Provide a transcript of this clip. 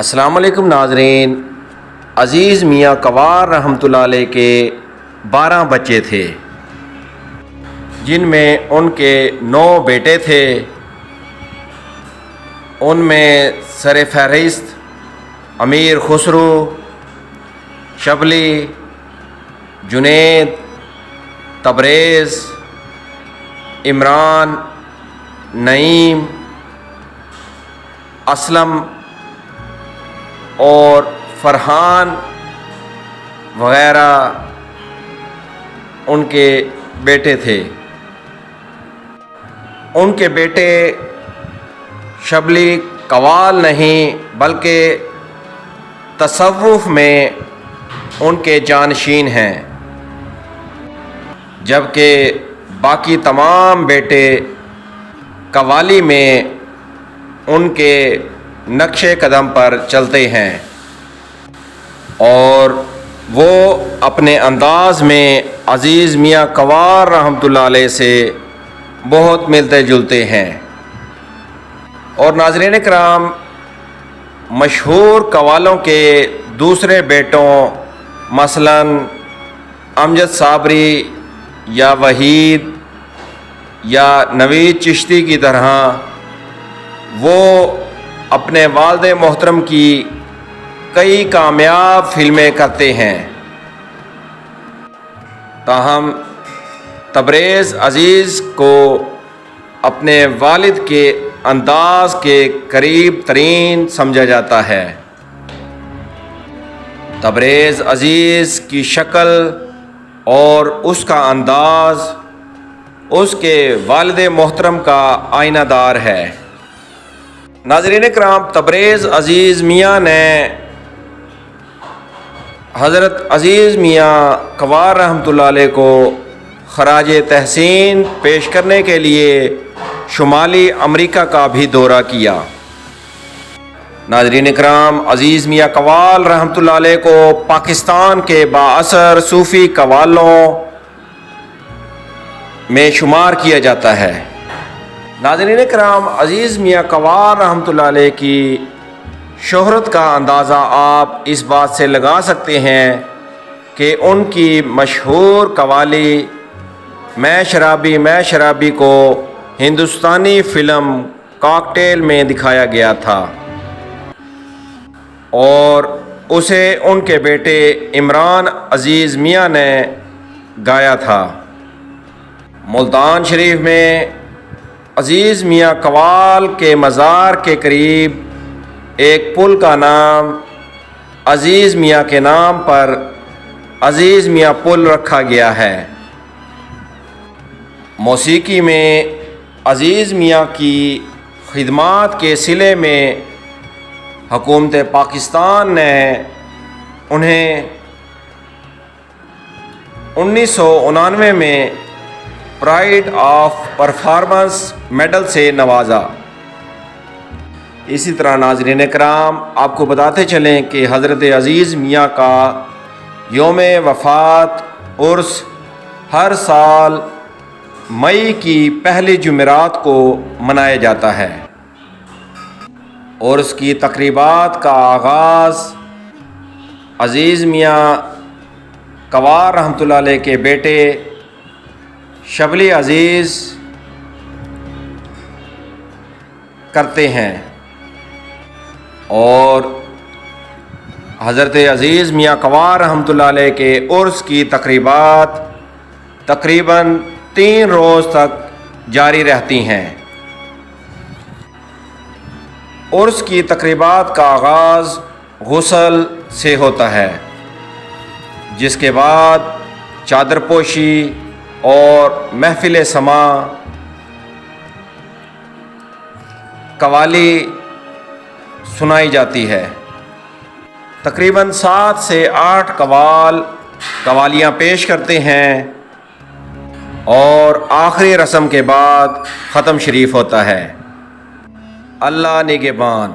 السلام علیکم ناظرین۔ عزیز میاں کوار رحمۃ اللہ علیہ کے 12 بچے تھے، جن میں ان کے 9 بیٹے تھے۔ ان میں سر فہرست امیر خسرو، شبلی، جنید، تبریز، عمران، نعیم، اسلم اور فرحان وغیرہ ان کے بیٹے تھے۔ ان کے بیٹے شبلی قوال نہیں بلکہ تصوف میں ان کے جانشین ہیں، جبکہ باقی تمام بیٹے قوالی میں ان کے نقش قدم پر چلتے ہیں، اور وہ اپنے انداز میں عزیز میاں کوار رحمۃ اللہ علیہ سے بہت ملتے جلتے ہیں۔ اور ناظرین کرام، مشہور قوالوں کے دوسرے بیٹوں مثلاً امجد صابری یا وحید یا نوید چشتی کی طرح وہ اپنے والد محترم کی کئی کامیاب فلمیں کرتے ہیں، تاہم تبریز عزیز کو اپنے والد کے انداز کے قریب ترین سمجھا جاتا ہے۔ تبریز عزیز کی شکل اور اس کا انداز اس کے والد محترم کا آئینہ دار ہے۔ ناظرین کرام، تبریز عزیز میاں نے حضرت عزیز میاں کوار رحمۃ اللہ علیہ کو خراج تحسین پیش کرنے کے لیے شمالی امریکہ کا بھی دورہ کیا۔ ناظرین کرام، عزیز میاں کوال رحمۃ اللہ علیہ کو پاکستان کے بااثر صوفی قوالوں میں شمار کیا جاتا ہے۔ ناظرین کرام، عزیز میاں کوار رحمۃ اللہ علیہ کی شہرت کا اندازہ آپ اس بات سے لگا سکتے ہیں کہ ان کی مشہور قوالی میں شرابی کو ہندوستانی فلم کاکٹیل میں دکھایا گیا تھا، اور اسے ان کے بیٹے عمران عزیز میاں نے گایا تھا۔ ملتان شریف میں عزیز میاں کوال کے مزار کے قریب ایک پل کا نام عزیز میاں کے نام پر عزیز میاں پل رکھا گیا ہے۔ موسیقی میں عزیز میاں کی خدمات کے صلے میں حکومت پاکستان نے انہیں 1999 میں پرائڈ آف پرفارمنس میڈل سے نوازا۔ اسی طرح ناظرین کرام، آپ کو بتاتے چلیں کہ حضرت عزیز میاں کا یوم وفات عرس ہر سال مئی کی پہلی جمعرات کو منایا جاتا ہے۔ عرس کی تقریبات کا آغاز عزیز میاں کوار رحمۃ اللہ علیہ کے بیٹے شبلی عزیز کرتے ہیں، اور حضرت عزیز میاں کوار رحمۃ اللہ علیہ کے عرس کی تقریبات تقریباً 3 روز تک جاری رہتی ہیں۔ عرس کی تقریبات کا آغاز غسل سے ہوتا ہے، جس کے بعد چادر پوشی اور محفل سماع، قوالی سنائی جاتی ہے۔ تقریباً 7 سے 8 قوالیاں پیش کرتے ہیں، اور آخری رسم کے بعد ختم شریف ہوتا ہے۔ اللہ نگہبان۔